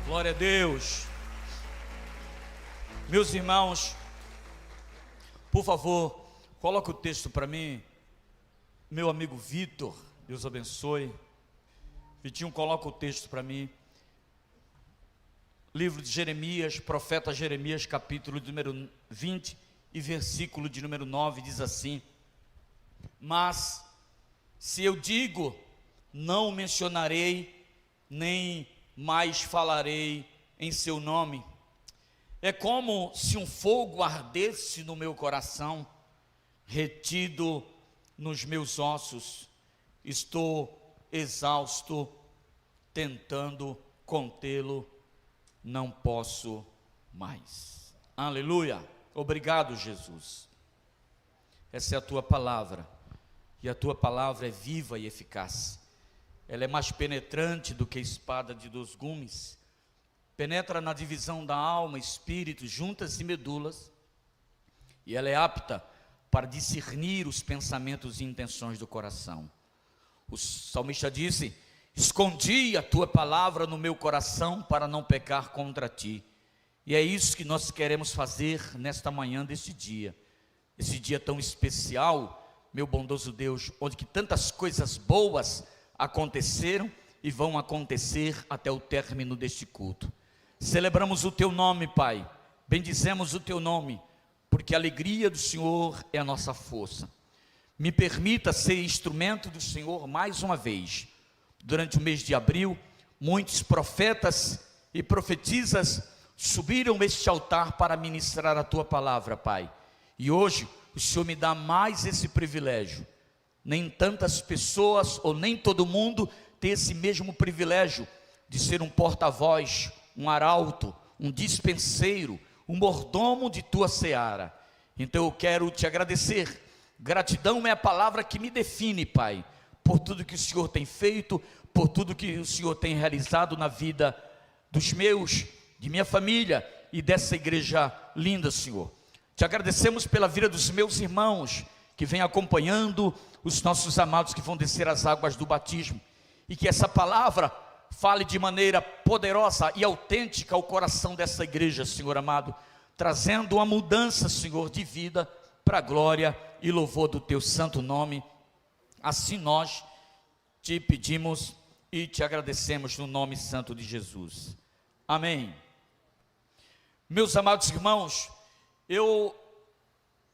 Glória a Deus. Meus irmãos, por favor, coloque o texto para mim. Meu amigo Vitor, Deus abençoe. Vitinho, coloca o texto para mim. Livro de Jeremias, profeta Jeremias, capítulo de número 20 e versículo de número 9, diz assim: mas se eu digo, não mencionarei, nem mais falarei em seu nome. É como se um fogo ardesse no meu coração, retido nos meus ossos. Estou exausto, tentando contê-lo, não posso mais. Aleluia. Obrigado, Jesus. Essa é a tua palavra, e a tua palavra é viva e eficaz. Ela é mais penetrante do que espada de 2 gumes, penetra na divisão da alma, espírito, juntas e medulas, e ela é apta para discernir os pensamentos e intenções do coração. O salmista disse: escondi a tua palavra no meu coração para não pecar contra ti. E é isso que nós queremos fazer nesta manhã deste dia, esse dia tão especial, meu bondoso Deus, onde que tantas coisas boas aconteceram e vão acontecer até o término deste culto. Celebramos o teu nome, Pai, bendizemos o teu nome, porque a alegria do Senhor é a nossa força. Me permita ser instrumento do Senhor mais uma vez. Durante o mês de abril, muitos profetas e profetisas subiram este altar para ministrar a tua palavra, Pai, e hoje o Senhor me dá mais esse privilégio. Nem tantas pessoas, ou nem todo mundo, tem esse mesmo privilégio de ser um porta-voz, um arauto, um dispenseiro, um mordomo de tua seara. Então eu quero te agradecer. Gratidão é a palavra que me define, Pai, por tudo que o Senhor tem feito, por tudo que o Senhor tem realizado na vida dos meus, de minha família e dessa igreja linda, Senhor. Te agradecemos pela vida dos meus irmãos que vem acompanhando os nossos amados que vão descer as águas do batismo, e que essa palavra fale de maneira poderosa e autêntica ao coração dessa igreja, Senhor amado, trazendo uma mudança, Senhor, de vida para a glória e louvor do teu santo nome. Assim nós te pedimos e te agradecemos no nome santo de Jesus. Amém. Meus amados irmãos,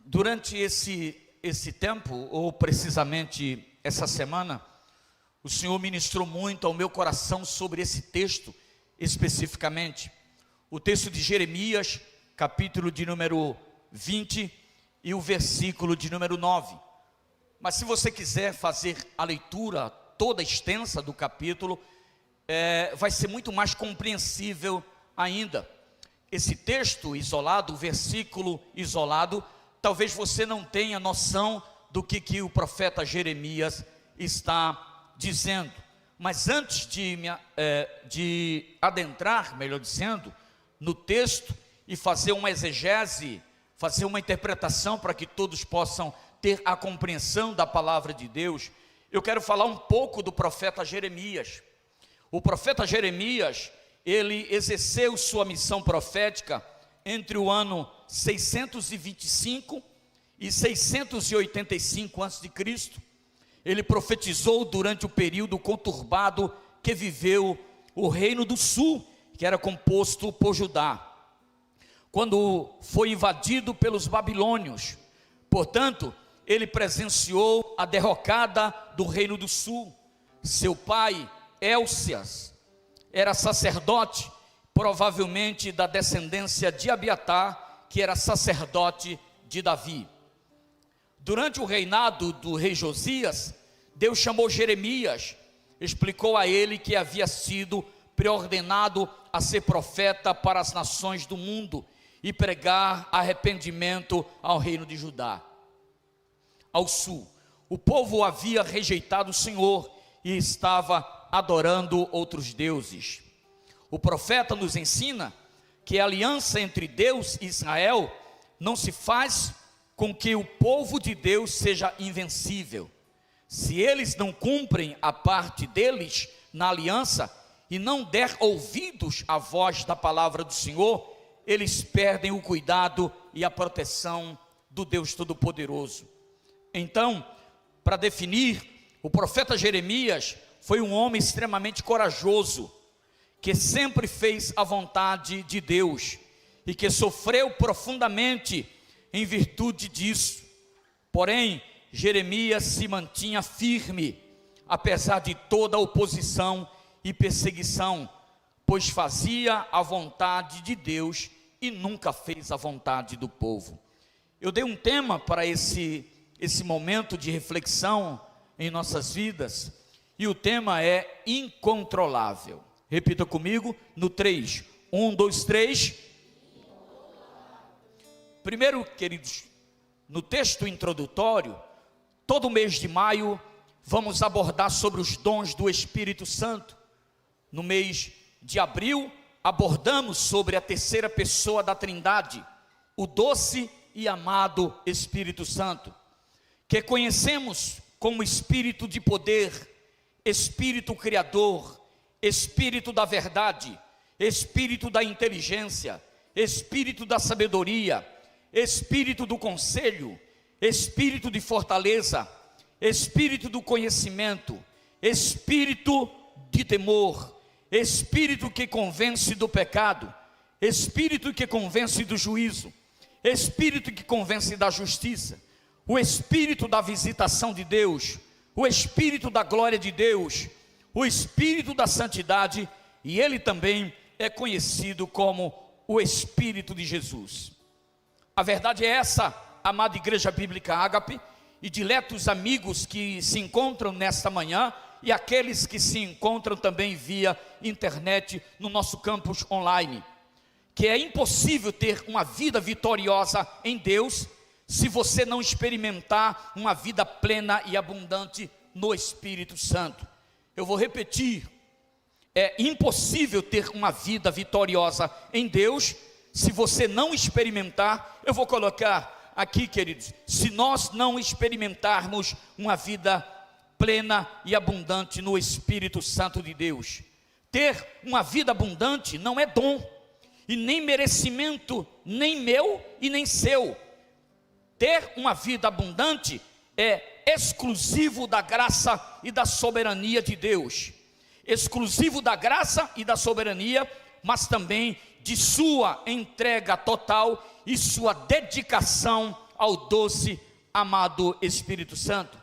durante esse tempo, ou precisamente essa semana, o Senhor ministrou muito ao meu coração sobre esse texto especificamente, o texto de Jeremias, capítulo de número 20 e o versículo de número 9. Mas se você quiser fazer a leitura toda extensa do capítulo, vai ser muito mais compreensível ainda. Esse texto isolado, o versículo isolado, talvez você não tenha noção do que o profeta Jeremias está dizendo. Mas antes de adentrar, melhor dizendo, no texto e fazer uma exegese, fazer uma interpretação para que todos possam ter a compreensão da palavra de Deus, eu quero falar um pouco do profeta Jeremias. O profeta Jeremias, ele exerceu sua missão profética entre o ano 625 e 685 a.C. Ele profetizou durante o período conturbado que viveu o reino do sul, que era composto por Judá, quando foi invadido pelos babilônios. Portanto, ele presenciou a derrocada do reino do sul. Seu pai, Elcias, era sacerdote, provavelmente da descendência de Abiatar, que era sacerdote de Davi. Durante o reinado do rei Josias, Deus chamou Jeremias, explicou a ele que havia sido preordenado a ser profeta para as nações do mundo e pregar arrependimento ao reino de Judá. Ao sul, o povo havia rejeitado o Senhor e estava adorando outros deuses. O profeta nos ensina que a aliança entre Deus e Israel não se faz com que o povo de Deus seja invencível. Se eles não cumprem a parte deles na aliança, e não der ouvidos à voz da palavra do Senhor, eles perdem o cuidado e a proteção do Deus Todo-Poderoso. Então, para definir, o profeta Jeremias foi um homem extremamente corajoso, que sempre fez a vontade de Deus e que sofreu profundamente em virtude disso. Porém, Jeremias se mantinha firme, apesar de toda a oposição e perseguição, pois fazia a vontade de Deus e nunca fez a vontade do povo. Eu dei um tema para esse momento de reflexão em nossas vidas, e o tema é incontrolável. Repita comigo no 3, 1, 2, 3. Primeiro, queridos, no texto introdutório, todo mês de maio, vamos abordar sobre os dons do Espírito Santo. No mês de abril, abordamos sobre a terceira pessoa da Trindade, o doce e amado Espírito Santo, que conhecemos como Espírito de poder, Espírito Criador, Espírito da verdade, Espírito da inteligência, Espírito da sabedoria, Espírito do conselho, Espírito de fortaleza, Espírito do conhecimento, Espírito de temor, Espírito que convence do pecado, Espírito que convence do juízo, Espírito que convence da justiça, o Espírito da visitação de Deus, o Espírito da glória de Deus, o Espírito da santidade, e ele também é conhecido como o Espírito de Jesus. A verdade é essa, amada Igreja Bíblica Ágape, e diletos amigos que se encontram nesta manhã, e aqueles que se encontram também via internet no nosso campus online, que é impossível ter uma vida vitoriosa em Deus, se você não experimentar uma vida plena e abundante no Espírito Santo. Eu vou repetir, é impossível ter uma vida vitoriosa em Deus, se você não experimentar, eu vou colocar aqui, queridos, se nós não experimentarmos uma vida plena e abundante no Espírito Santo de Deus. Ter uma vida abundante não é dom, e nem merecimento, nem meu e nem seu. Ter uma vida abundante é exclusivo da graça e da soberania de Deus, exclusivo da graça e da soberania, mas também de sua entrega total e sua dedicação ao doce, amado Espírito Santo.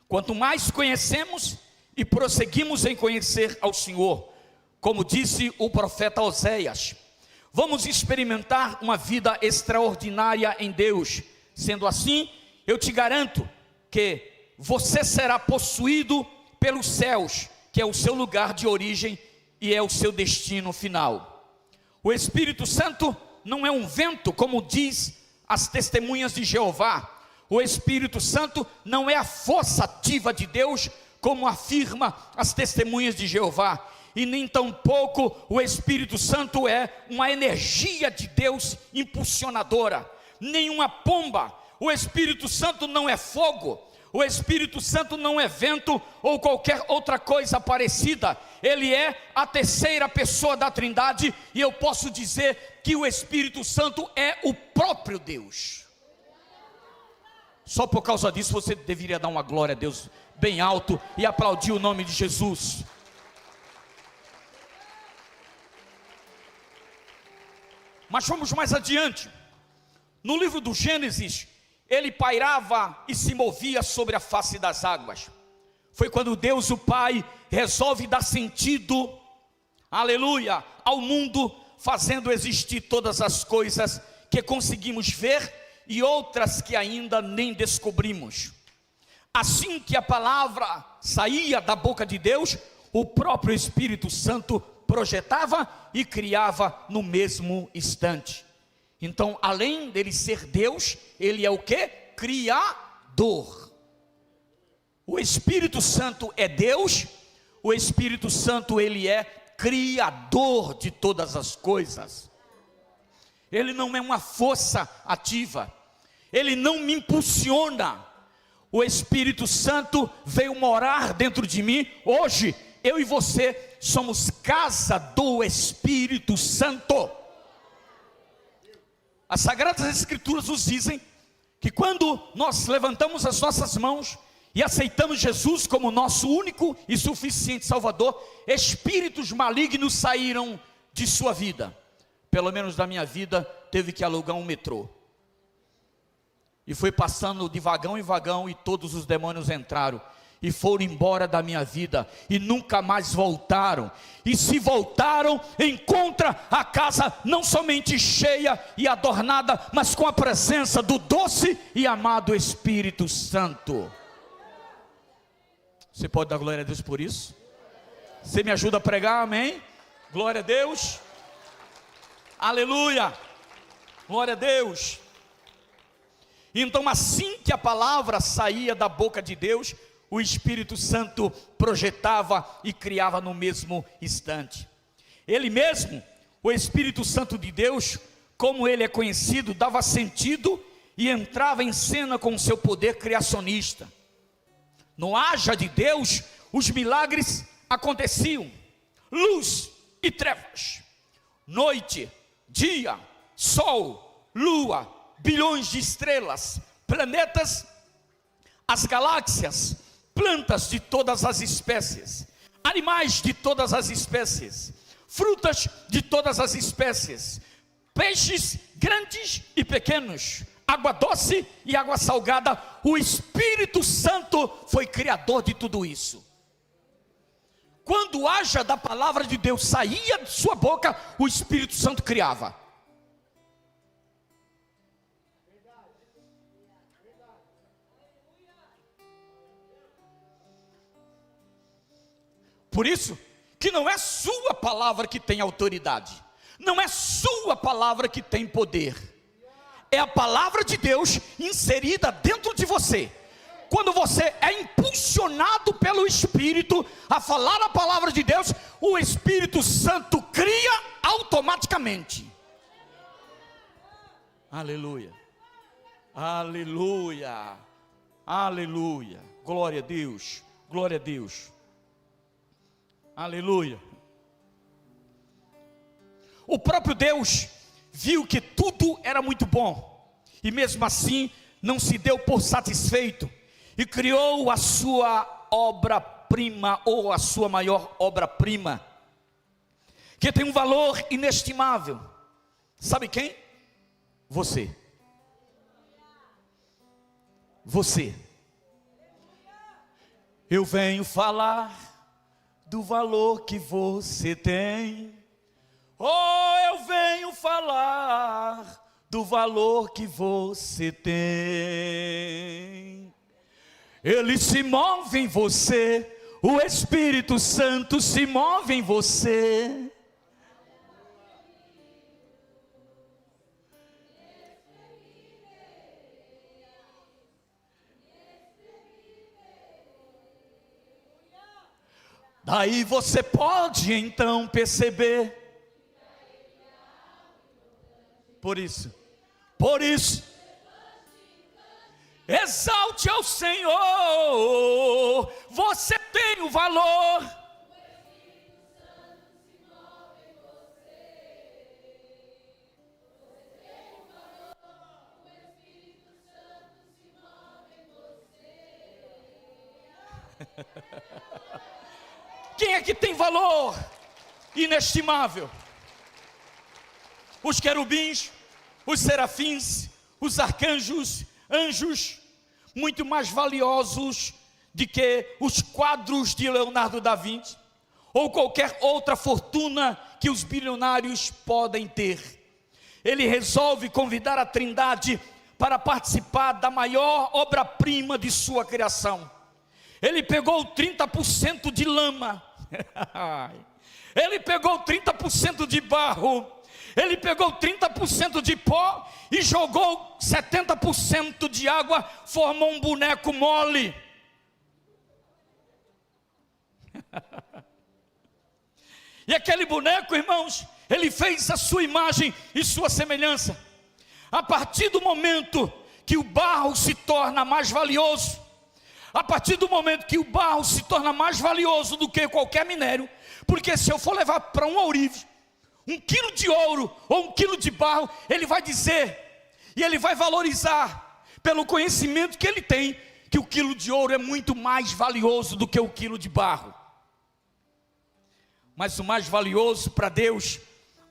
Quanto mais conhecemos e prosseguimos em conhecer ao Senhor, como disse o profeta Oséias, vamos experimentar uma vida extraordinária em Deus. Sendo assim, eu te garanto que você será possuído pelos céus, que é o seu lugar de origem e é o seu destino final. O Espírito Santo não é um vento, como diz as testemunhas de Jeová. O Espírito Santo não é a força ativa de Deus, como afirma as testemunhas de Jeová. E nem tampouco o Espírito Santo é uma energia de Deus impulsionadora, nenhuma pomba. O Espírito Santo não é fogo, o Espírito Santo não é vento ou qualquer outra coisa parecida. Ele é a terceira pessoa da Trindade, e eu posso dizer que o Espírito Santo é o próprio Deus. Só por causa disso você deveria dar uma glória a Deus bem alto e aplaudir o nome de Jesus. Mas vamos mais adiante. No livro do Gênesis, ele pairava e se movia sobre a face das águas. Foi quando Deus, o Pai, resolve dar sentido, aleluia, ao mundo, fazendo existir todas as coisas que conseguimos ver e outras que ainda nem descobrimos. Assim que a palavra saía da boca de Deus, o próprio Espírito Santo projetava e criava no mesmo instante. Então, além dele ser Deus, ele é o que? Criador. O Espírito Santo é Deus, o Espírito Santo ele é criador de todas as coisas. Ele não é uma força ativa, ele não me impulsiona. O Espírito Santo veio morar dentro de mim. Hoje, eu e você somos casa do Espírito Santo. As Sagradas Escrituras nos dizem que quando nós levantamos as nossas mãos e aceitamos Jesus como nosso único e suficiente Salvador, espíritos malignos saíram de sua vida. Pelo menos da minha vida, teve que alugar um metrô. E foi passando de vagão em vagão, e todos os demônios entraram e foram embora da minha vida, e nunca mais voltaram. E se voltaram, encontra a casa não somente cheia e adornada, mas com a presença do doce e amado Espírito Santo. Você pode dar glória a Deus por isso? Você me ajuda a pregar, amém? Glória a Deus. Aleluia. Glória a Deus. Então, assim que a palavra saía da boca de Deus, o Espírito Santo projetava e criava no mesmo instante. Ele mesmo, o Espírito Santo de Deus, como ele é conhecido, dava sentido e entrava em cena com o seu poder criacionista. No haja de Deus, os milagres aconteciam. Luz e trevas, noite, dia, sol, lua, bilhões de estrelas, planetas, as galáxias, plantas de todas as espécies, animais de todas as espécies, frutas de todas as espécies, peixes grandes e pequenos, água doce e água salgada. O Espírito Santo foi criador de tudo isso. Quando haja da palavra de Deus saía de sua boca, o Espírito Santo criava. Por isso que não é sua palavra que tem autoridade, não é sua palavra que tem poder, é a palavra de Deus inserida dentro de você. Quando você é impulsionado pelo Espírito a falar a palavra de Deus, o Espírito Santo cria automaticamente. Aleluia, aleluia, aleluia, glória a Deus, glória a Deus. Aleluia. O próprio Deus viu que tudo era muito bom, e mesmo assim não se deu por satisfeito, e criou a sua obra-prima, ou a sua maior obra-prima, que tem um valor inestimável. Sabe quem? Você. Você. Eu venho falar do valor que você tem. Oh, eu venho falar do valor que você tem. Ele se move em você, o Espírito Santo se move em você. Daí você pode então perceber. Por isso, exalte ao Senhor, você tem o valor. Quem é que tem valor inestimável? Os querubins, os serafins, os arcanjos, anjos, muito mais valiosos do que os quadros de Leonardo da Vinci, ou qualquer outra fortuna que os bilionários podem ter. Ele resolve convidar a Trindade para participar da maior obra-prima de sua criação. Ele pegou 30% de lama, ele pegou 30% de barro, ele pegou 30% de pó e jogou 70% de água, formou um boneco mole. E aquele boneco, irmãos, ele fez a sua imagem e sua semelhança. A partir do momento que o barro se torna mais valioso, a partir do momento que o barro se torna mais valioso do que qualquer minério, Porque se eu for levar para um ourive 1 quilo de ouro ou 1 quilo de barro, ele vai dizer, e ele vai valorizar, pelo conhecimento que ele tem, que o quilo de ouro é muito mais valioso do que o quilo de barro. Mas o mais valioso para Deus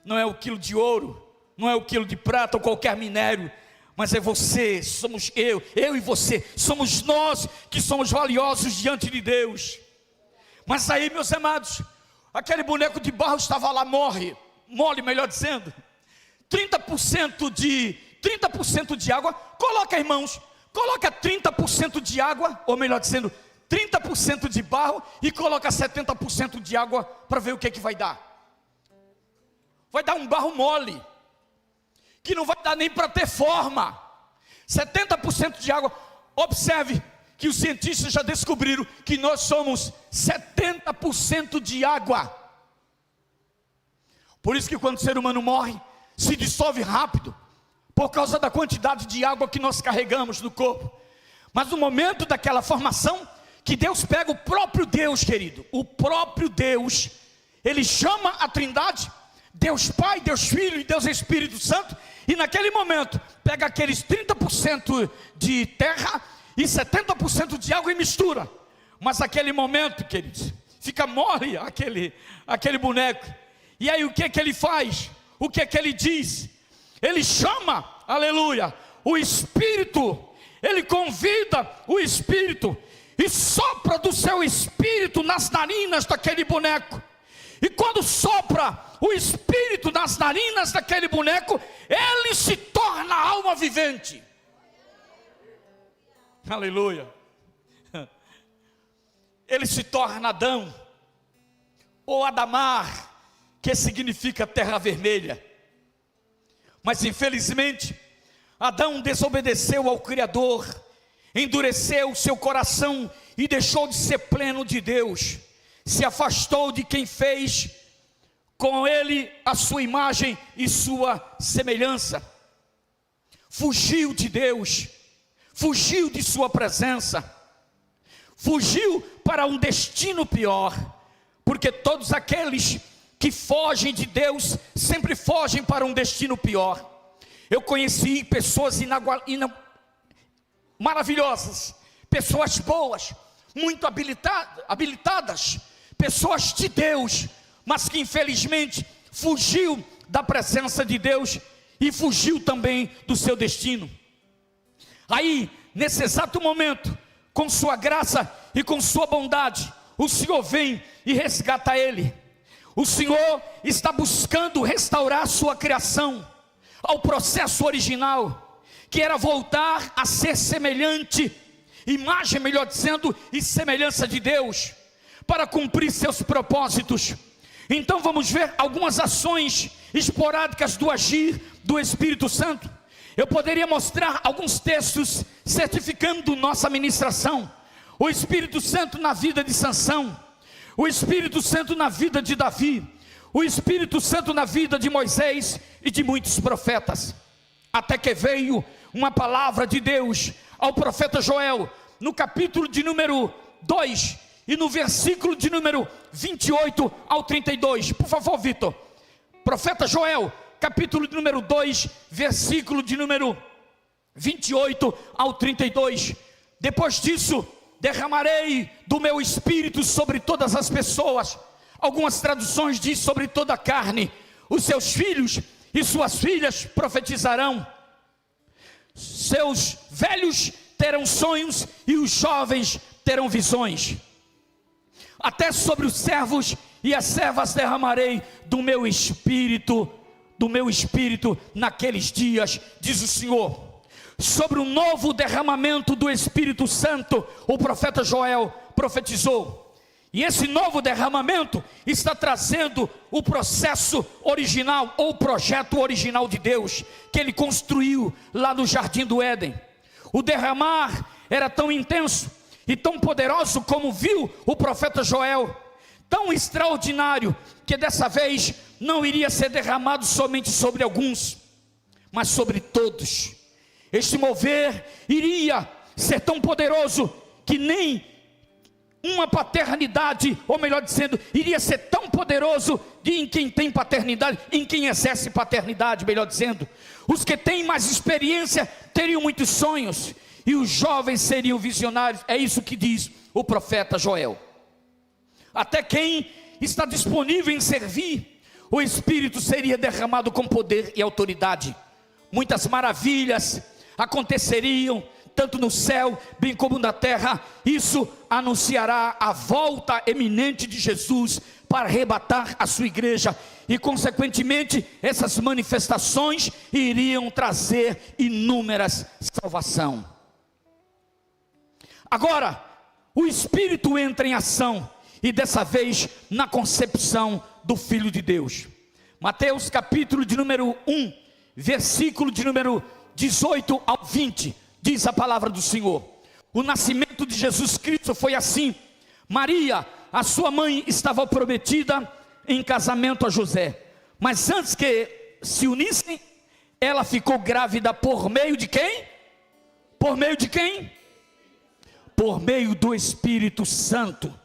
não é o quilo de ouro, não é o quilo de prata ou qualquer minério, mas é você, somos eu e você, somos nós que somos valiosos diante de Deus. Mas aí, meus amados, aquele boneco de barro estava lá mole, melhor dizendo, 30% de água. Coloca, irmãos, coloca 30% de água, ou melhor dizendo, 30% de barro, e coloca 70% de água, para ver o que vai dar. Vai dar um barro mole, que não vai dar nem para ter forma. 70% de água. Observe que os cientistas já descobriram que nós somos 70% de água. Por isso que quando o ser humano morre, se dissolve rápido, por causa da quantidade de água que nós carregamos no corpo. Mas no momento daquela formação, que Deus pega o próprio Deus, querido, o próprio Deus, Ele chama a Trindade, Deus Pai, Deus Filho e Deus Espírito Santo, e naquele momento, pega aqueles 30% de terra e 70% de água e mistura. Mas aquele momento, queridos, fica mole aquele boneco. E aí o que ele faz? O que ele diz? Ele chama, aleluia, o Espírito, ele convida o Espírito, e sopra do seu Espírito nas narinas daquele boneco. E quando sopra o Espírito nas narinas daquele boneco, ele se torna alma vivente. Aleluia. Ele se torna Adão, ou Adamar, que significa terra vermelha. Mas infelizmente, Adão desobedeceu ao Criador, endureceu o seu coração e deixou de ser pleno de Deus. Se afastou de quem fez com ele a sua imagem e sua semelhança. Fugiu de Deus, fugiu de sua presença, fugiu para um destino pior, porque todos aqueles que fogem de Deus sempre fogem para um destino pior. Eu conheci pessoas maravilhosas, pessoas boas, muito habilitadas, pessoas de Deus, mas que infelizmente fugiu da presença de Deus e fugiu também do seu destino. Aí, nesse exato momento, com sua graça e com sua bondade, o Senhor vem e resgata ele. O Senhor está buscando restaurar a sua criação ao processo original, que era voltar a ser semelhante, imagem, melhor dizendo, e semelhança de Deus, para cumprir seus propósitos. Então vamos ver algumas ações esporádicas do agir do Espírito Santo. Eu poderia mostrar alguns textos certificando nossa ministração. O Espírito Santo na vida de Sansão, o Espírito Santo na vida de Davi, o Espírito Santo na vida de Moisés e de muitos profetas. Até que veio uma palavra de Deus ao profeta Joel, no capítulo de número 2 e no versículo de número 28 ao 32. Por favor, Vitor. Profeta Joel, capítulo de número 2, versículo de número 28 ao 32. Depois disso, derramarei do meu espírito sobre todas as pessoas. Algumas traduções diz sobre toda a carne. Os seus filhos e suas filhas profetizarão. Seus velhos terão sonhos e os jovens terão visões. Até sobre os servos e as servas derramarei do meu espírito naqueles dias, diz o Senhor. Sobre um novo derramamento do Espírito Santo, o profeta Joel profetizou. E esse novo derramamento está trazendo o processo original, ou o projeto original de Deus, que Ele construiu lá no Jardim do Éden. O derramar era tão intenso e tão poderoso como viu o profeta Joel, tão extraordinário, que dessa vez não iria ser derramado somente sobre alguns, mas sobre todos. Este mover iria ser tão poderoso que nem uma paternidade, ou melhor dizendo, iria ser tão poderoso em quem tem paternidade, em quem exerce paternidade, melhor dizendo. Os que têm mais experiência teriam muitos sonhos, e os jovens seriam visionários. É isso que diz o profeta Joel. Até quem está disponível em servir, o Espírito seria derramado com poder e autoridade. Muitas maravilhas aconteceriam, tanto no céu, bem como na terra. Isso anunciará a volta eminente de Jesus para arrebatar a sua igreja. E consequentemente, essas manifestações iriam trazer inúmeras salvação. Agora, o Espírito entra em ação, e dessa vez na concepção do Filho de Deus. Mateus capítulo de número 1, versículo de número 18 ao 20, diz a palavra do Senhor. O nascimento de Jesus Cristo foi assim. Maria, a sua mãe, estava prometida em casamento a José, mas antes que se unissem, ela ficou grávida por meio de quem? Por meio de quem? Por meio do Espírito Santo.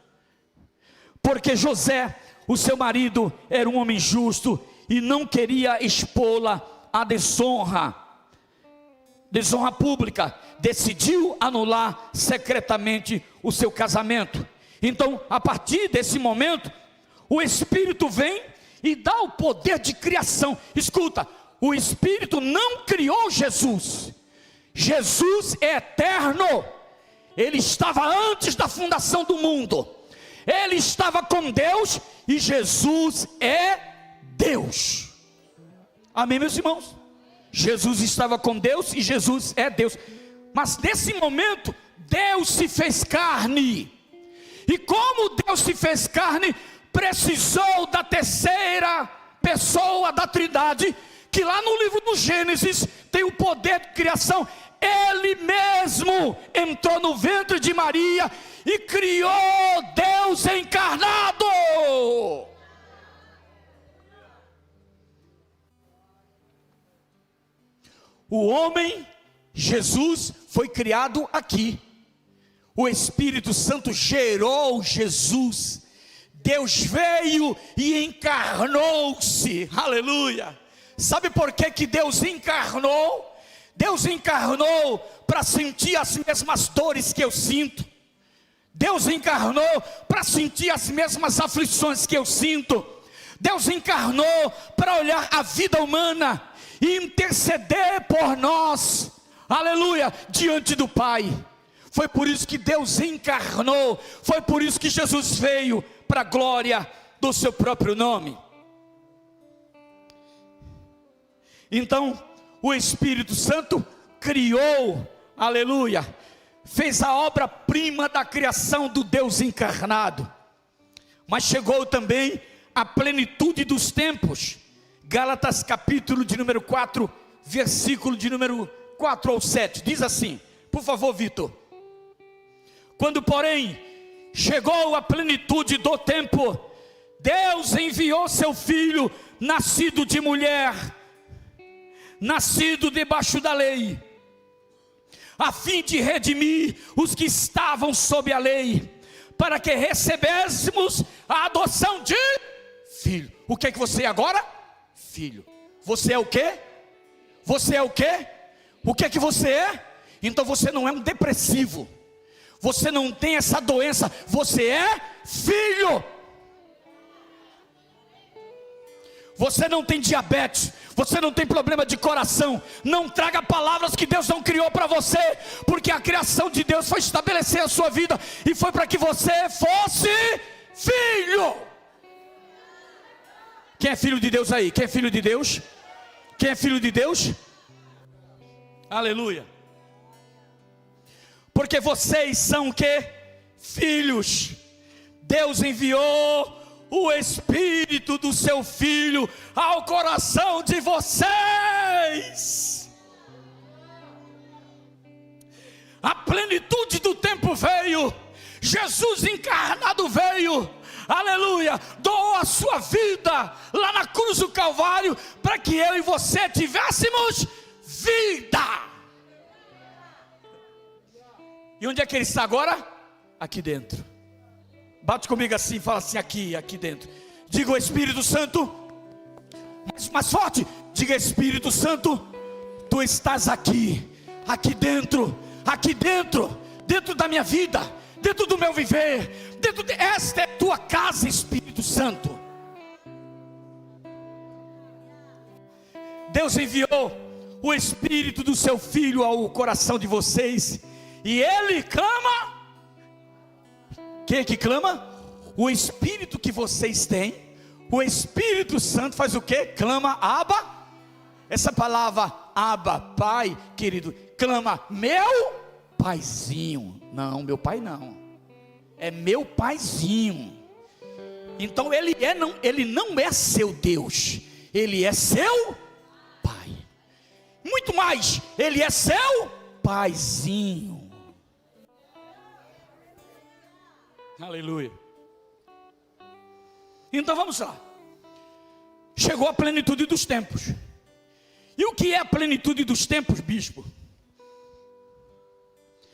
Porque José, o seu marido, era um homem justo e não queria expô-la à desonra pública. Decidiu anular secretamente o seu casamento. Então, a partir desse momento, o Espírito vem e dá o poder de criação. Escuta, o Espírito não criou Jesus. Jesus é eterno. Ele estava antes da fundação do mundo. Ele estava com Deus e Jesus é Deus. Amém, meus irmãos? Jesus estava com Deus e Jesus é Deus. Mas nesse momento, Deus se fez carne. E como Deus se fez carne, precisou da terceira pessoa da Trindade, que lá no livro do Gênesis tem o poder de criação. Ele mesmo entrou no ventre de Maria e criou Deus encarnado. O homem, Jesus, foi criado aqui. O Espírito Santo gerou Jesus. Deus veio e encarnou-se. Aleluia. Sabe por que Deus encarnou? Deus encarnou para sentir as mesmas dores que eu sinto. Deus encarnou para sentir as mesmas aflições que eu sinto. Deus encarnou para olhar a vida humana e interceder por nós, aleluia, diante do Pai. Foi por isso que Deus encarnou, foi por isso que Jesus veio, para a glória do seu próprio nome. Então, o Espírito Santo criou, aleluia, fez a obra-prima da criação do Deus encarnado. Mas chegou também a plenitude dos tempos. Gálatas capítulo de número 4, versículo de número 4 ao 7, diz assim, por favor, Vitor. Quando, porém, chegou a plenitude do tempo, Deus enviou seu Filho, nascido de mulher, nascido debaixo da lei, a fim de redimir os que estavam sob a lei, para que recebêssemos a adoção de filho. O que é que você é agora? Filho. Você é o quê? Você é o quê? O que é que você é? Então você não é um depressivo, você não tem essa doença, você é filho. Você não tem diabetes, você não tem problema de coração. Não traga palavras que Deus não criou para você, porque a criação de Deus foi estabelecer a sua vida e foi para que você fosse filho. Quem é filho de Deus aí? Quem é filho de Deus? Quem é filho de Deus? Aleluia. Porque vocês são o quê? Filhos. Deus enviou o Espírito do seu Filho ao coração de vocês. A plenitude do tempo veio. Jesus encarnado veio. Aleluia, doou a sua vida lá na cruz do Calvário, para que eu e você tivéssemos vida. E onde é que Ele está agora? Aqui dentro. Bate comigo assim, fala assim, aqui dentro. Diga: o Espírito Santo. Mais forte. Diga: Espírito Santo, tu estás aqui dentro, dentro da minha vida, dentro do meu viver, esta é tua casa, Espírito Santo. Deus enviou o Espírito do seu Filho ao coração de vocês, e Ele clama. Quem é que clama? O Espírito que vocês têm. O Espírito Santo faz o quê? Clama: Abba. Essa palavra Abba, Pai, querido, clama: meu paizinho. Não, meu pai não, é meu paizinho. Então ele não é seu Deus, ele é seu pai. Muito mais, ele é seu paizinho. Aleluia. Então vamos lá. Chegou a plenitude dos tempos. E o que é a plenitude dos tempos, bispo?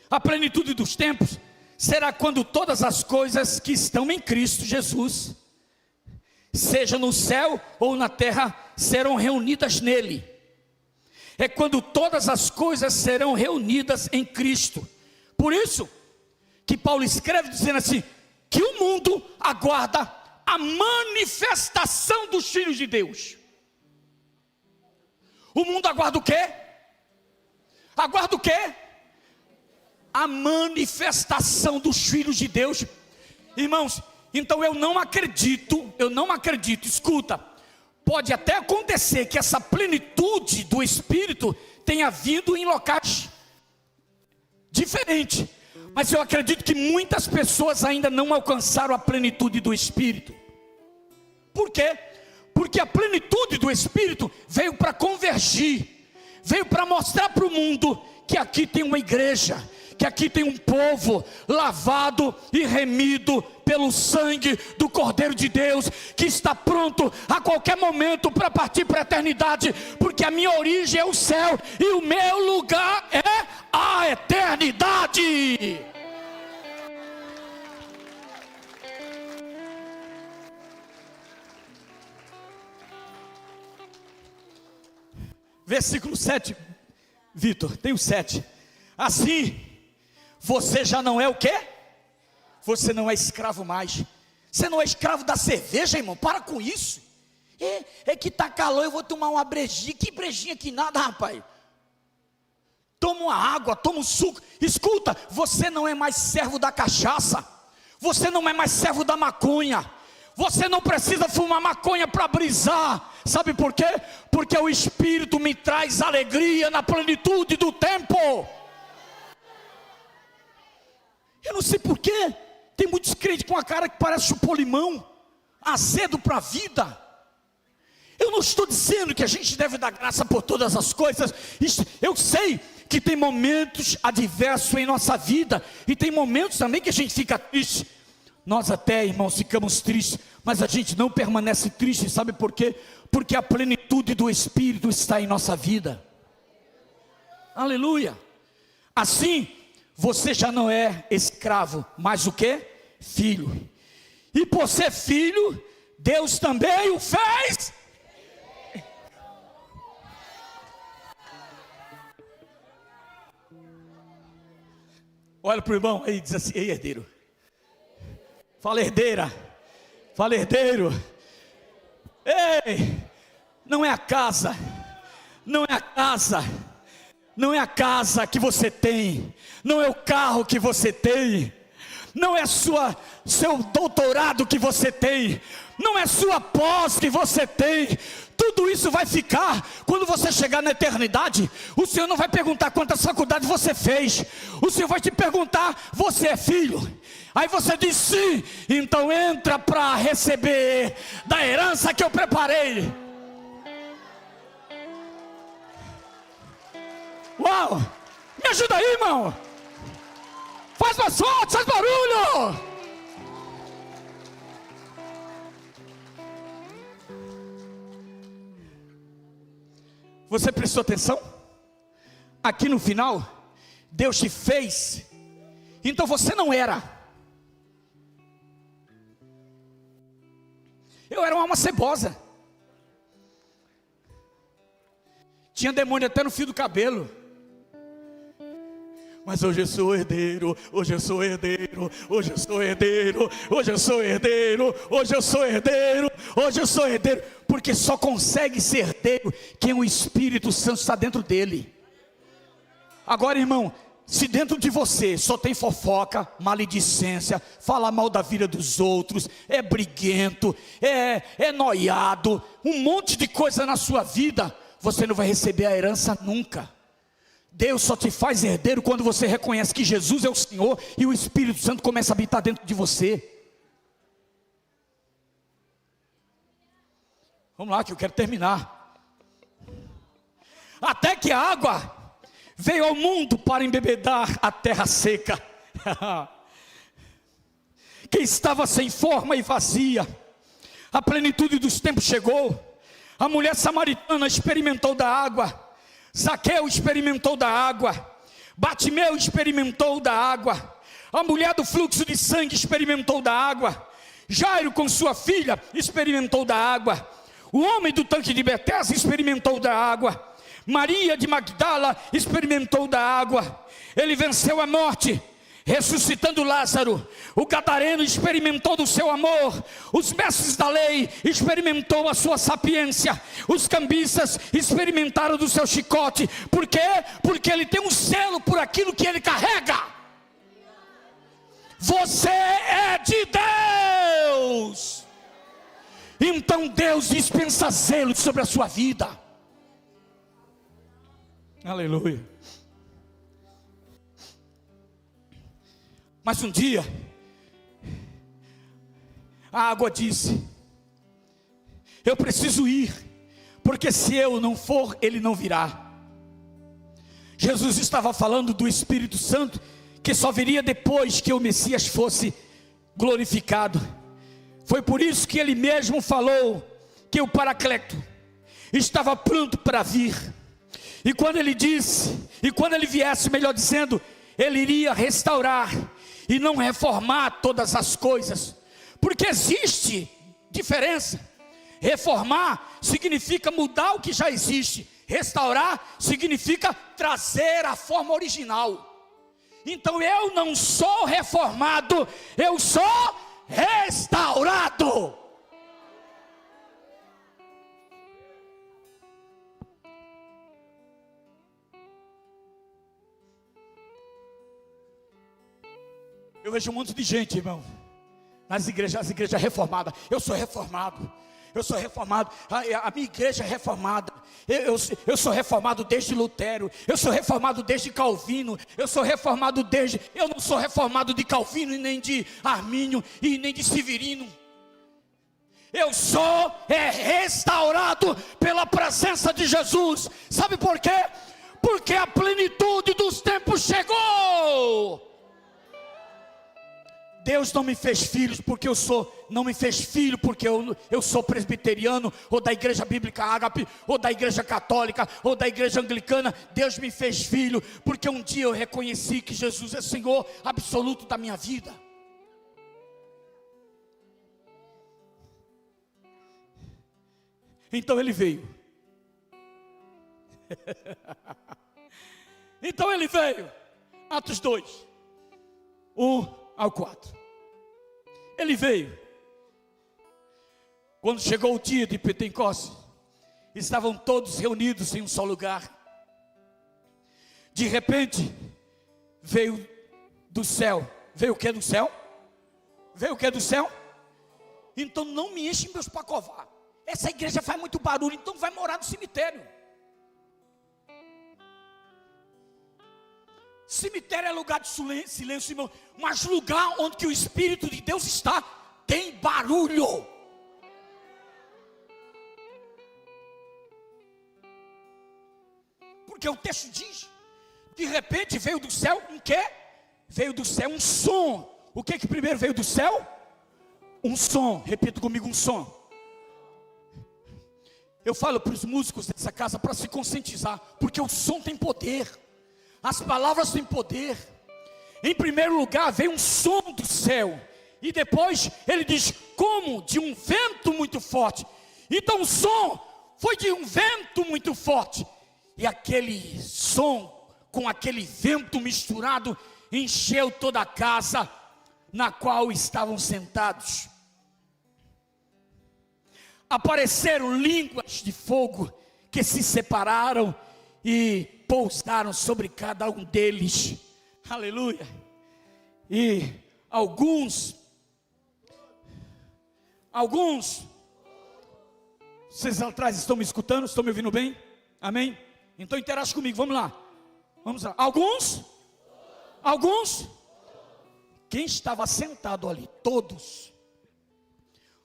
A plenitude dos tempos será quando todas as coisas que estão em Cristo Jesus, seja no céu ou na terra, serão reunidas nele. É quando todas as coisas serão reunidas em Cristo. Por isso que Paulo escreve dizendo assim, que o mundo aguarda a manifestação dos filhos de Deus. O mundo aguarda o quê? Aguarda o quê? A manifestação dos filhos de Deus. Irmãos, então eu não acredito, escuta, pode até acontecer que essa plenitude do Espírito tenha vindo em locais diferentes, mas eu acredito que muitas pessoas ainda não alcançaram a plenitude do Espírito. Por quê? Porque a plenitude do Espírito veio para convergir, veio para mostrar para o mundo que aqui tem uma igreja, que aqui tem um povo lavado e remido pelo sangue do Cordeiro de Deus, que está pronto a qualquer momento para partir para a eternidade, porque a minha origem é o céu e o meu lugar é a eternidade. Versículo 7, Vitor, tem o 7. Assim, você já não é o quê? Você não é escravo mais. Você não é escravo da cerveja, irmão, para com isso. É que está calor, eu vou tomar uma brejinha. Que brejinha que nada, rapaz. Toma uma água, toma um suco. Escuta, você não é mais servo da cachaça. Você não é mais servo da maconha. Você não precisa fumar maconha para brisar. Sabe por quê? Porque o Espírito me traz alegria na plenitude do tempo. Eu não sei por quê. Tem muitos crentes com a cara que parece chupou-limão, azedo para a vida. Eu não estou dizendo que a gente deve dar graça por todas as coisas. Eu sei que tem momentos adversos em nossa vida, e tem momentos também que a gente fica triste. Nós até, irmãos, ficamos tristes, mas a gente não permanece triste. Sabe por quê? Porque a plenitude do Espírito está em nossa vida. Aleluia. Assim, você já não é escravo, mas o quê? Filho. E por ser filho, Deus também o fez. Olha para o irmão aí e diz assim: ei, herdeiro. Fala, herdeira. Fala, herdeiro. Ei, não é a casa. Não é a casa. Não é a casa que você tem, não é o carro que você tem, não é seu doutorado que você tem, não é sua pós que você tem. Tudo isso vai ficar. Quando você chegar na eternidade, o Senhor não vai perguntar quantas faculdades você fez. O Senhor vai te perguntar: você é filho? Aí você diz sim. Então entra para receber da herança que eu preparei. Uau, me ajuda aí, irmão. Faz mais forte, faz barulho. Você prestou atenção? Aqui no final, Deus te fez. Então você não era. uma cebosa. Tinha demônio até no fio do cabelo. Mas hoje eu sou herdeiro, hoje eu sou herdeiro, hoje eu sou herdeiro, hoje eu sou herdeiro, hoje eu sou herdeiro, hoje eu sou herdeiro. Porque só consegue ser herdeiro quem o Espírito Santo está dentro dele. Agora, irmão, se dentro de você só tem fofoca, maledicência, fala mal da vida dos outros, é briguento, é noiado, um monte de coisa na sua vida, você não vai receber a herança nunca. Deus só te faz herdeiro quando você reconhece que Jesus é o Senhor e o Espírito Santo começa a habitar dentro de você. Vamos lá que eu quero terminar. Até que a água veio ao mundo para embebedar a terra seca, que estava sem forma e vazia. A plenitude dos tempos chegou. A mulher samaritana experimentou da água. Zaqueu experimentou da água. Batimeu experimentou da água. A mulher do fluxo de sangue experimentou da água. Jairo com sua filha experimentou da água. O homem do tanque de Betesda experimentou da água. Maria de Magdala experimentou da água. Ele venceu a morte, ressuscitando Lázaro. O gadareno experimentou do seu amor. Os mestres da lei experimentou a sua sapiência. Os cambistas experimentaram do seu chicote. Por quê? Porque ele tem um selo por aquilo que ele carrega. Você é de Deus. Então Deus dispensa zelo sobre a sua vida. Aleluia. Mas um dia a água disse: eu preciso ir, porque se eu não for, ele não virá. Jesus estava falando do Espírito Santo, que só viria depois que o Messias fosse glorificado. Foi por isso que ele mesmo falou que o Paracleto estava pronto para vir. E quando ele disse, e quando ele viesse, melhor dizendo, ele iria restaurar e não reformar todas as coisas. Porque existe diferença. Reformar significa mudar o que já existe. Restaurar significa trazer a forma original. Então eu não sou reformado, eu sou restaurado. Eu vejo um monte de gente, irmão, nas igrejas, as igrejas reformadas. Eu sou reformado, eu sou reformado. A minha igreja é reformada. Eu sou reformado desde Lutero. Eu sou reformado desde Calvino. Eu sou reformado desde... Eu não sou reformado de Calvino, e nem de Armínio, e nem de Severino. Eu sou restaurado pela presença de Jesus. Sabe por quê? Porque a plenitude dos tempos chegou. Deus não me fez filhos porque não me fez filho porque eu sou presbiteriano, ou da igreja bíblica Ágape, ou da igreja católica, ou da igreja anglicana. Deus me fez filho porque um dia eu reconheci que Jesus é Senhor absoluto da minha vida. Então ele veio. Então ele veio. Atos 2, 1 ao 4. Ele veio. Quando chegou o dia de Pentecostes, estavam todos reunidos em um só lugar. De repente, veio do céu. Veio o que do céu? Veio o que do céu? Então não me enchem meus pacovar. Essa igreja faz muito barulho, então vai morar no cemitério. Cemitério é lugar de silêncio, irmão. Mas lugar onde que o Espírito de Deus está, tem barulho. Porque o texto diz, de repente veio do céu um quê? Veio do céu um som. O que primeiro veio do céu? Um som. Repita comigo, um som. Eu falo para os músicos dessa casa para se conscientizar, porque o som tem poder. As palavras têm poder. Em primeiro lugar veio um som do céu. E depois ele diz, como de um vento muito forte. Então o som foi de um vento muito forte. E aquele som, com aquele vento misturado, encheu toda a casa na qual estavam sentados. Apareceram línguas de fogo que se separaram e pousaram sobre cada um deles. Aleluia. E alguns, vocês lá atrás estão me escutando? Estão me ouvindo bem? Amém? Então interage comigo, vamos lá. Alguns, quem estava sentado ali, todos,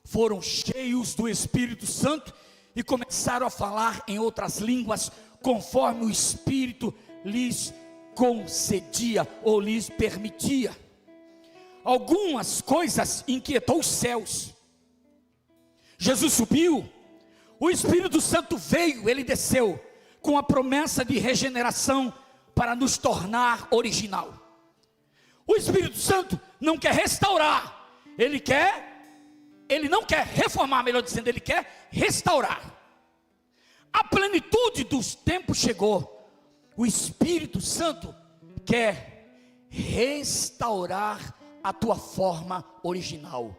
foram cheios do Espírito Santo e começaram a falar em outras línguas, conforme o Espírito lhes concedia ou lhes permitia. Algumas coisas inquietou os céus. Jesus subiu, o Espírito Santo veio, ele desceu, com a promessa de regeneração para nos tornar original. O Espírito Santo não quer restaurar, ele não quer reformar, melhor dizendo, ele quer restaurar. A plenitude dos tempos chegou. O Espírito Santo quer restaurar a tua forma original.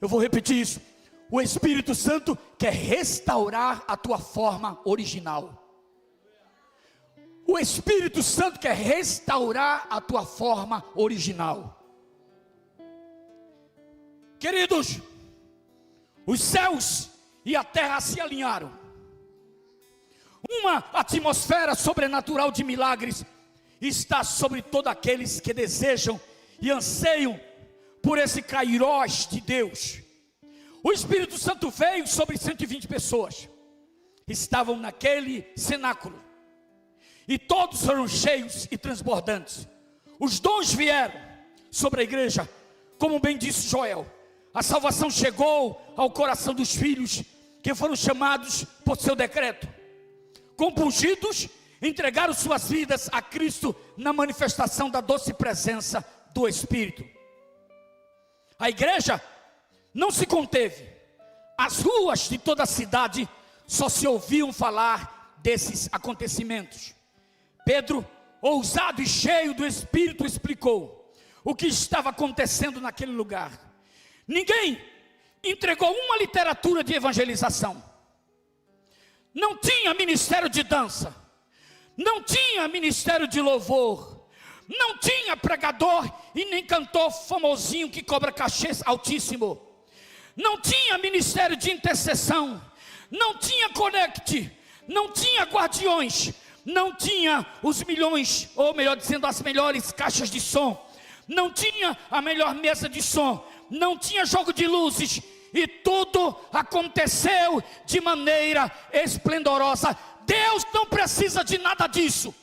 Eu vou repetir isso. O Espírito Santo quer restaurar a tua forma original. O Espírito Santo quer restaurar a tua forma original. Queridos, os céus e a terra se alinharam. Uma atmosfera sobrenatural de milagres está sobre todos aqueles que desejam e anseiam por esse kairós de Deus. O Espírito Santo veio sobre 120 pessoas, estavam naquele cenáculo, e todos foram cheios e transbordantes. Os dons vieram sobre a igreja, como bem disse Joel. A salvação chegou ao coração dos filhos, que foram chamados por seu decreto. Compungidos, entregaram suas vidas a Cristo na manifestação da doce presença do Espírito. A igreja não se conteve. As ruas de toda a cidade só se ouviam falar desses acontecimentos. Pedro, ousado e cheio do Espírito, explicou o que estava acontecendo naquele lugar. Ninguém entregou uma literatura de evangelização. Não tinha ministério de dança. Não tinha ministério de louvor. Não tinha pregador e nem cantor famosinho que cobra cachê altíssimo. Não tinha ministério de intercessão. Não tinha conecte. Não tinha guardiões. Não tinha os milhões, ou melhor dizendo, as melhores caixas de som. Não tinha a melhor mesa de som. Não tinha jogo de luzes. E tudo aconteceu de maneira esplendorosa. Deus não precisa de nada disso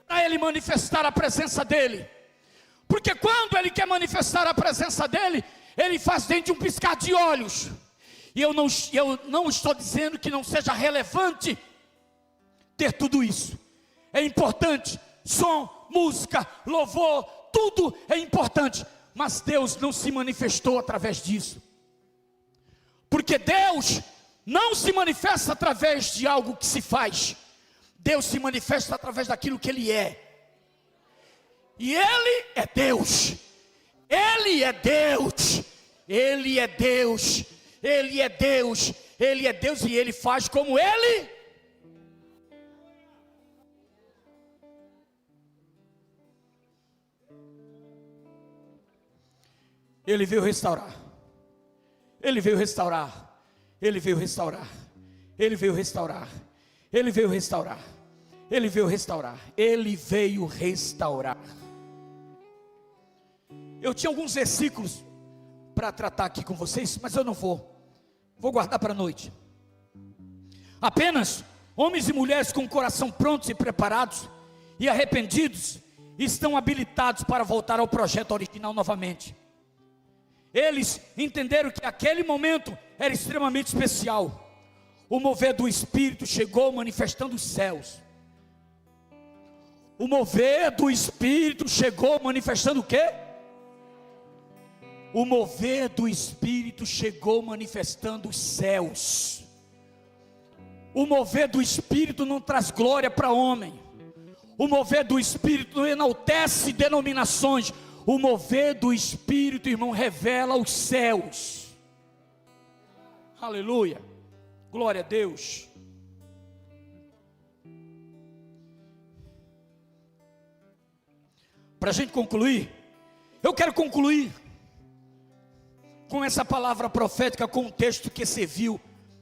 para Ele manifestar a presença dEle. Porque quando Ele quer manifestar a presença dEle, Ele faz dentro de um piscar de olhos. E eu não estou dizendo que não seja relevante ter tudo isso. É importante. Som, música, louvor, tudo é importante. Mas Deus não se manifestou através disso. Porque Deus não se manifesta através de algo que se faz. Deus se manifesta através daquilo que Ele é. E Ele é Deus. Ele é Deus. Ele é Deus. Ele é Deus. Ele é Deus e Ele faz como Ele. Ele veio restaurar. Ele veio restaurar. Ele veio restaurar. Ele veio restaurar. Ele veio restaurar. Ele veio restaurar. Ele veio restaurar. Eu tinha alguns versículos para tratar aqui com vocês, mas eu não vou. Vou guardar para a noite. Apenas homens e mulheres com o coração prontos e preparados e arrependidos estão habilitados para voltar ao projeto original novamente. Eles entenderam que aquele momento era extremamente especial. O mover do Espírito chegou manifestando os céus. O mover do Espírito chegou manifestando o quê? O mover do Espírito chegou manifestando os céus. O mover do Espírito não traz glória para homem. O mover do Espírito não enaltece denominações. O mover do Espírito, irmão, revela os céus. Aleluia. Glória a Deus. Para a gente concluir, eu quero concluir com essa palavra profética, com um texto que serviu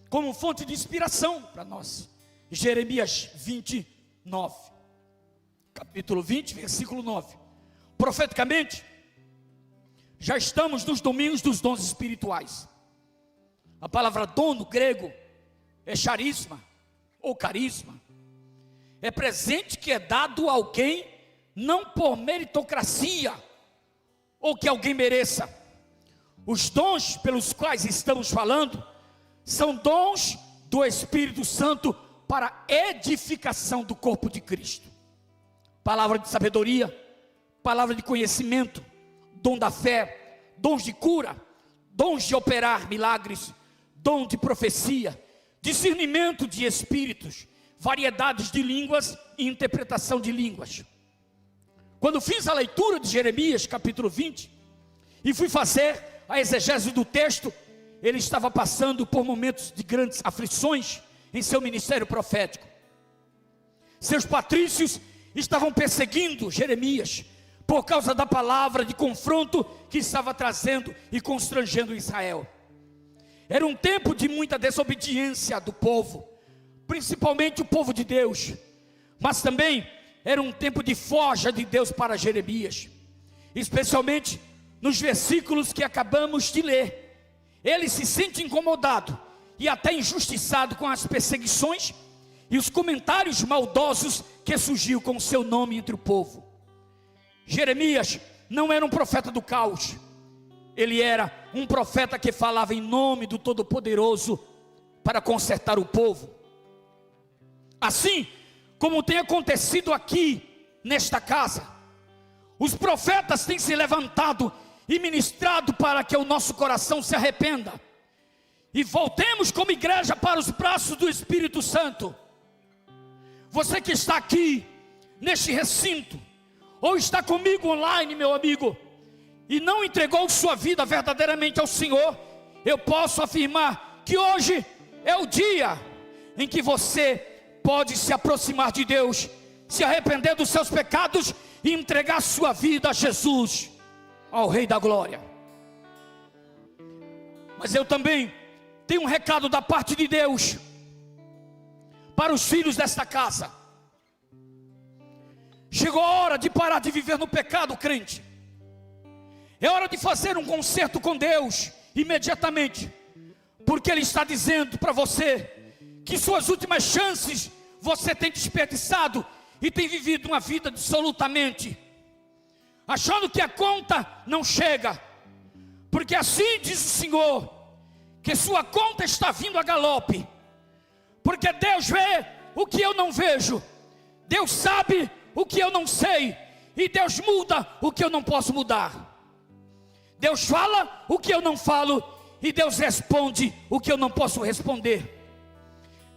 como fonte de inspiração para nós. Jeremias 29, capítulo 20, versículo 9. Profeticamente, já estamos nos domínios dos dons espirituais. A palavra dom no grego é charisma ou carisma. É presente que é dado a alguém, não por meritocracia ou que alguém mereça. Os dons pelos quais estamos falando são dons do Espírito Santo para edificação do corpo de Cristo. Palavra de sabedoria, palavra de conhecimento, dom da fé, dons de cura, dons de operar milagres, dom de profecia, discernimento de espíritos, variedades de línguas e interpretação de línguas. Quando fiz a leitura de Jeremias capítulo 20 e fui fazer a exegese do texto, ele estava passando por momentos de grandes aflições em seu ministério profético. Seus patrícios estavam perseguindo Jeremias por causa da palavra de confronto que estava trazendo e constrangendo Israel. Era um tempo de muita desobediência do povo, principalmente o povo de Deus, mas também era um tempo de forja de Deus para Jeremias, especialmente nos versículos que acabamos de ler. Ele se sente incomodado e até injustiçado com as perseguições e os comentários maldosos que surgiu com o seu nome entre o povo. Jeremias não era um profeta do caos. Ele era um profeta que falava em nome do Todo-Poderoso para consertar o povo. Assim como tem acontecido aqui nesta casa, os profetas têm se levantado e ministrado para que o nosso coração se arrependa e voltemos como igreja para os braços do Espírito Santo. Você que está aqui neste recinto, ou está comigo online, meu amigo, e não entregou sua vida verdadeiramente ao Senhor, eu posso afirmar que hoje é o dia em que você pode se aproximar de Deus, se arrepender dos seus pecados e entregar sua vida a Jesus, ao Rei da Glória. Mas eu também tenho um recado da parte de Deus para os filhos desta casa. Chegou a hora de parar de viver no pecado, crente. É hora de fazer um concerto com Deus imediatamente, porque Ele está dizendo para você que suas últimas chances você tem desperdiçado e tem vivido uma vida absolutamente achando que a conta não chega, porque assim diz o Senhor, que sua conta está vindo a galope, porque Deus vê o que eu não vejo, Deus sabe o que eu não sei, e Deus muda o que eu não posso mudar. Deus fala o que eu não falo, e Deus responde o que eu não posso responder.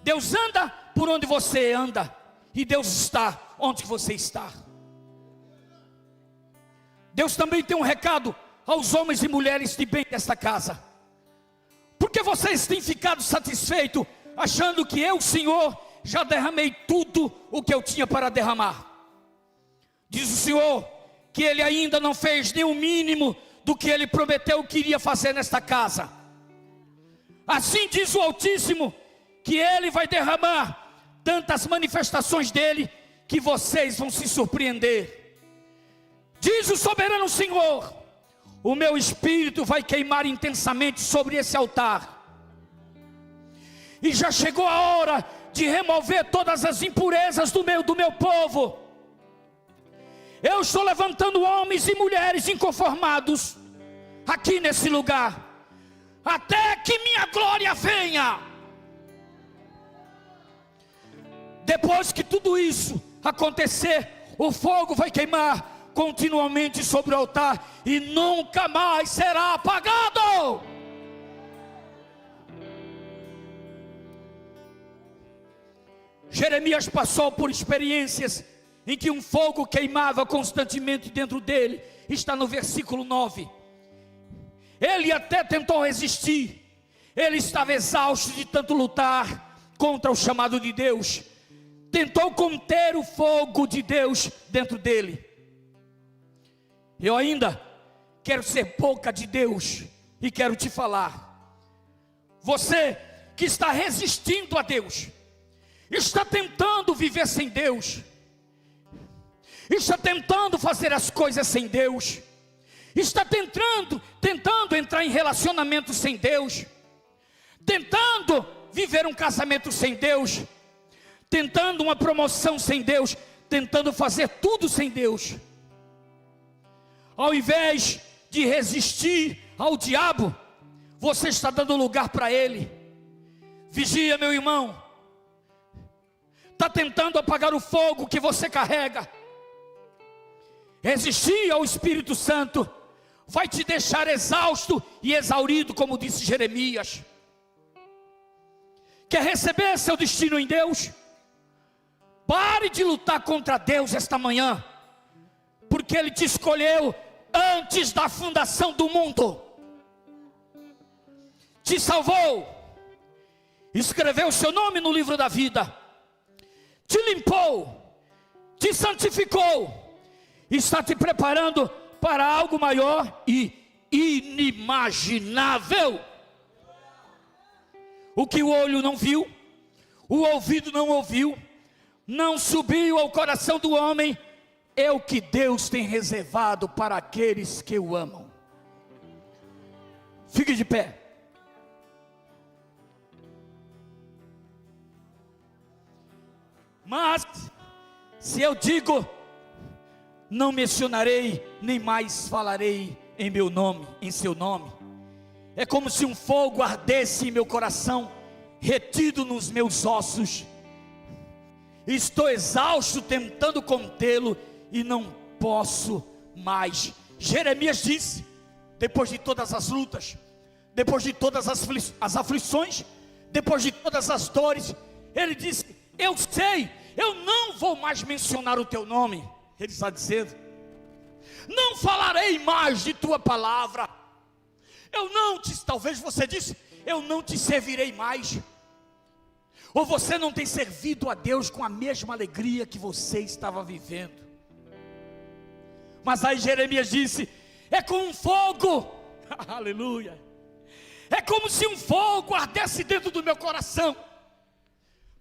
Deus anda por onde você anda, e Deus está onde você está. Deus também tem um recado aos homens e mulheres de bem desta casa. Porque vocês têm ficado satisfeitos, achando que eu, Senhor, já derramei tudo o que eu tinha para derramar. Diz o Senhor que Ele ainda não fez nem o mínimo do que Ele prometeu que iria fazer nesta casa. Assim diz o Altíssimo, que Ele vai derramar tantas manifestações dEle, que vocês vão se surpreender. Diz o soberano Senhor, o meu espírito vai queimar intensamente sobre esse altar. E já chegou a hora de remover todas as impurezas do meu povo. Eu estou levantando homens e mulheres inconformados aqui nesse lugar, até que minha glória venha. Depois que tudo isso acontecer, o fogo vai queimar continuamente sobre o altar e nunca mais será apagado. Jeremias passou por experiências em que um fogo queimava constantemente dentro dele. Está no versículo 9. Ele até tentou resistir. Ele estava exausto de tanto lutar contra o chamado de Deus. Tentou conter o fogo de Deus dentro dele. Eu ainda quero ser boca de Deus e quero te falar. Você que está resistindo a Deus, está tentando viver sem Deus, está tentando fazer as coisas sem Deus, está tentando entrar em relacionamento sem Deus, tentando viver um casamento sem Deus, tentando uma promoção sem Deus, tentando fazer tudo sem Deus. Ao invés de resistir ao diabo, você está dando lugar para ele. Vigia, meu irmão. Está tentando apagar o fogo que você carrega. Resistir ao Espírito Santo vai te deixar exausto e exaurido, como disse Jeremias. Quer receber seu destino em Deus? Pare de lutar contra Deus esta manhã, porque Ele te escolheu antes da fundação do mundo, te salvou, escreveu o seu nome no livro da vida, te limpou, te santificou, está te preparando para algo maior e inimaginável. O que o olho não viu, o ouvido não ouviu, não subiu ao coração do homem, é o que Deus tem reservado para aqueles que o amam. Fique de pé. Mas, se eu digo, não mencionarei, nem mais falarei em meu nome, em seu nome. É como se um fogo ardesse em meu coração, retido nos meus ossos. Estou exausto tentando contê-lo e não posso mais. Jeremias disse, depois de todas as lutas, depois de todas as aflições, depois de todas as dores, ele disse: eu sei, eu não vou mais mencionar o teu nome. Ele está dizendo: não falarei mais de tua palavra. Talvez você disse, eu não te servirei mais. Ou você não tem servido a Deus com a mesma alegria que você estava vivendo. Mas aí Jeremias disse: é com um fogo, aleluia, é como se um fogo ardesse dentro do meu coração.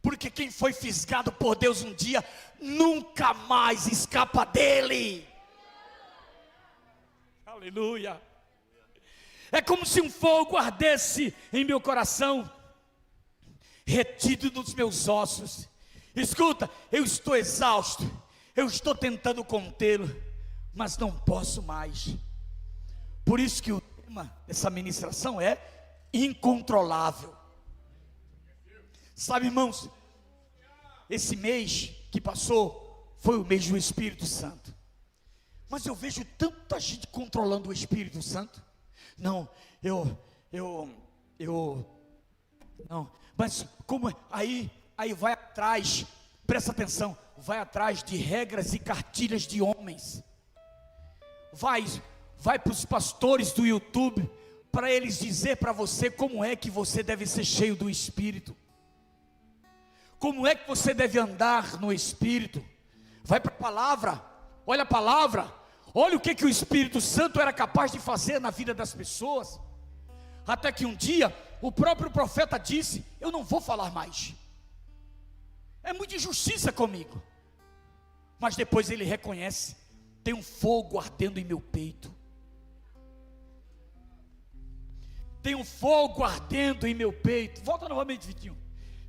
Porque quem foi fisgado por Deus um dia, nunca mais escapa dele. Aleluia. É como se um fogo ardesse em meu coração, retido nos meus ossos. Escuta, eu estou exausto, eu estou tentando contê-lo, mas não posso mais. Por isso que o tema dessa ministração é incontrolável. Sabe, irmãos, esse mês que passou foi o mês do Espírito Santo. Mas eu vejo tanta gente controlando o Espírito Santo. Não, não, mas como aí vai atrás, presta atenção, vai atrás de regras e cartilhas de homens. Vai para os pastores do YouTube, para eles dizer para você como é que você deve ser cheio do Espírito. Como é que você deve andar no Espírito? Vai para a palavra, olha a palavra. Olha o que o Espírito Santo era capaz de fazer na vida das pessoas. Até que um dia, o próprio profeta disse: eu não vou falar mais. É muita injustiça comigo. Mas depois ele reconhece: tem um fogo ardendo em meu peito. Tem um fogo ardendo em meu peito. Volta novamente, Vitinho.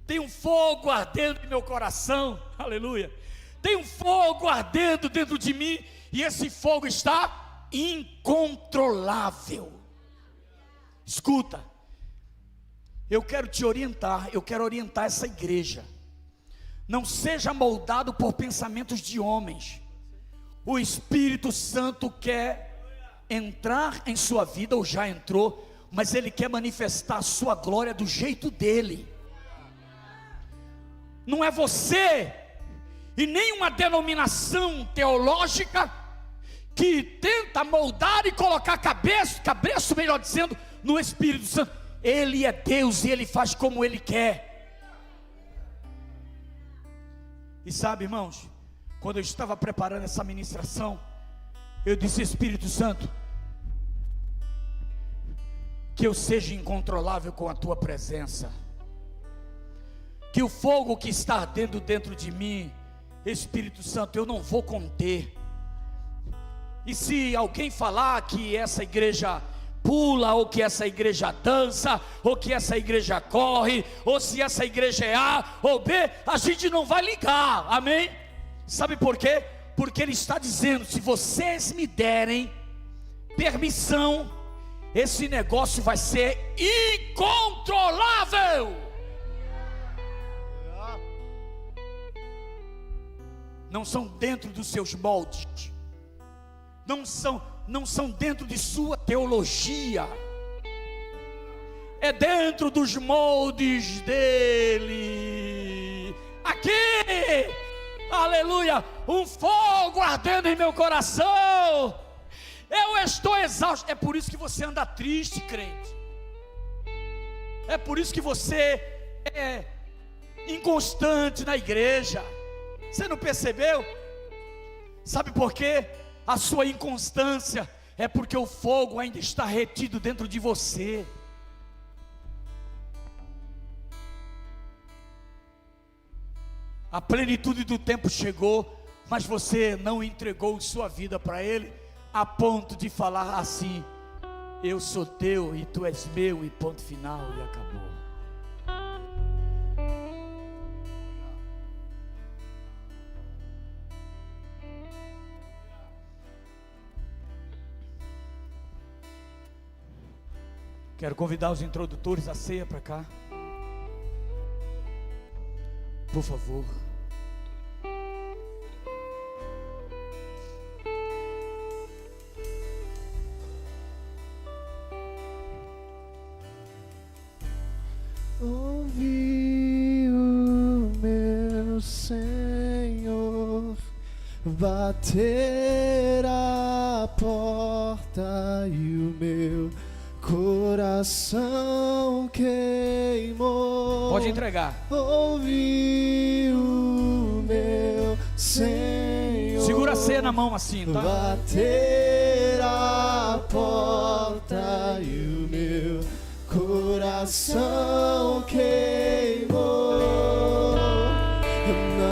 Tem um fogo ardendo em meu coração. Aleluia. Tem um fogo ardendo dentro de mim. E esse fogo está incontrolável. Escuta, eu quero te orientar, eu quero orientar essa igreja. Não seja moldado por pensamentos de homens. O Espírito Santo quer entrar em sua vida, ou já entrou, mas Ele quer manifestar a sua glória do jeito dEle. Não é você e nenhuma denominação teológica que tenta moldar e colocar cabresto, melhor dizendo, no Espírito Santo. Ele é Deus e Ele faz como Ele quer. E sabe, irmãos, quando eu estava preparando essa ministração, eu disse: Espírito Santo, que eu seja incontrolável com a Tua presença, que o fogo que está ardendo dentro de mim, Espírito Santo, eu não vou conter. E se alguém falar que essa igreja pula, ou que essa igreja dança, ou que essa igreja corre, ou se essa igreja é A ou B, a gente não vai ligar, amém? Sabe por quê? Porque Ele está dizendo: se vocês me derem permissão, esse negócio vai ser incontrolável. Não são dentro dos seus moldes, não são dentro de sua teologia, é dentro dos moldes dEle. Aqui, aleluia, um fogo ardendo em meu coração. Eu estou exausto. É por isso que você anda triste, crente. É por isso que você é inconstante na igreja. Você não percebeu? Sabe por quê? A sua inconstância é porque o fogo ainda está retido dentro de você. A plenitude do tempo chegou, mas você não entregou sua vida para Ele, a ponto de falar assim: eu sou teu e tu és meu, e ponto final, e acabou. Quero convidar os introdutores à ceia para cá, por favor. Ouvi o meu Senhor bater a porta e o meu coração queimou. Pode entregar. Ouvi o meu Senhor. Segura a ceia na mão assim, tá? Bater a porta e o meu coração queimou.